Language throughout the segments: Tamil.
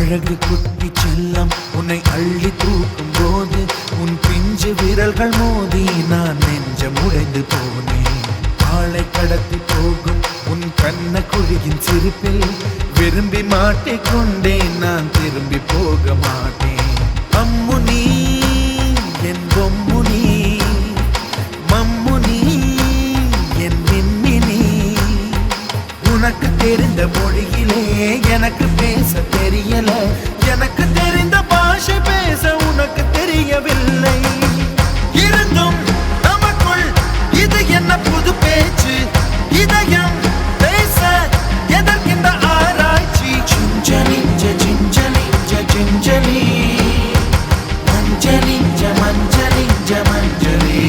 அழகு குட்டி செல்லம் உன்னை அள்ளி தூக்கும் போது உன் பிஞ்சு விரல்கள் மோதி நான் நெஞ்சம் உடைந்து போனேன். ஆளை கடத்தி போகும் உன் கண்ண குழியின் சிரிப்பில் விரும்பி மாட்டிக்கொண்டேன், நான் திரும்பி போக மாட்டேன். அம்முனி என் பொம்முனி, மம்முனி என் மின்மினி, உனக்கு தெரிந்த மொழியிலே எனக்கு பேச தெரியல, எனக்கு தெரிந்த பாஷை பேச உனக்கு தெரியவில்லை. இருந்தும் நமக்குள் இது என்ன புது பேச்சு, இதயம் பேச எதற்கின்ற ஆராய்ச்சி. Gingelly gingelly gingelly மஞ்சளி மஞ்சளி மஞ்சளி.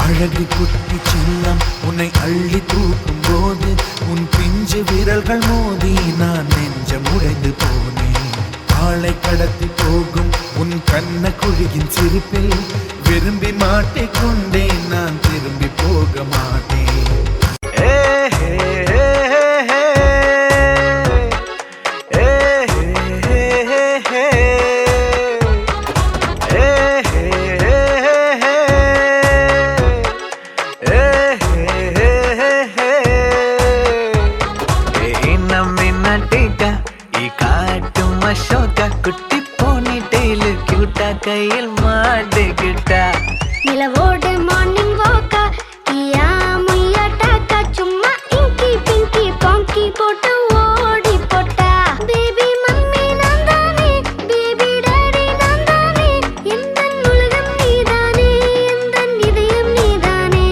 அழகு குட்டி செல்லம் உன்னை அள்ளி தூக்கும் போது உன் பிஞ்சு விரல்கள் மோதி நான் நெஞ்சம் உடைந்து போனேன். ஆளை கடத்தி போகும் உன் கண்ண குழியின் சிரிப்பில் விரும்பி மாட்டிக்கொண்டேன், நான் திரும்பி போக மாட்டேன். குட்டி போனி டெய்லு கியூட்டா கையில் மாட்டுக்கிட்டா நிலவோடு மார்னிங் வாக்கா ஈயா முய்யா டாக்கா சும்மா இங்கி பிங்கி பாங்கி போட்டு ஓடி போட்டா. பேபி மம்மி நான் தானே, பேபி டாடி நான் தானே, எந்தன் உலகம் நீதானே, எந்தன் இதயம் நீதானே.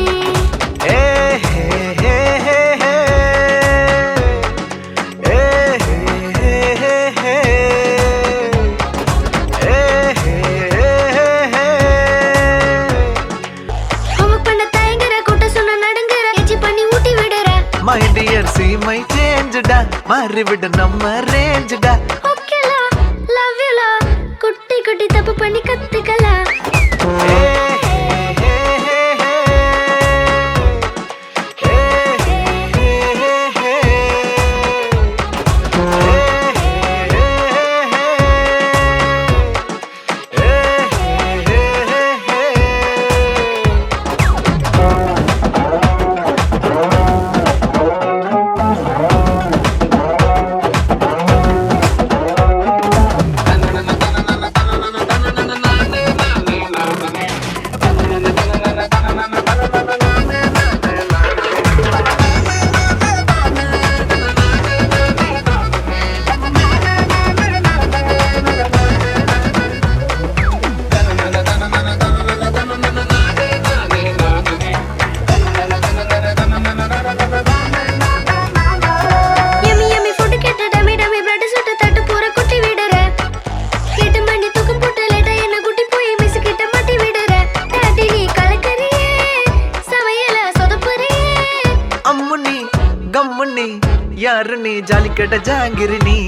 My dear, see my change da, மாறிவிடு நம்ம range da. Okay la, love you la, குட்டி குட்டி தப்பு பண்ணி கத்துக்கலாம். गम्मुनी यार नी जाली कट जांगिर नी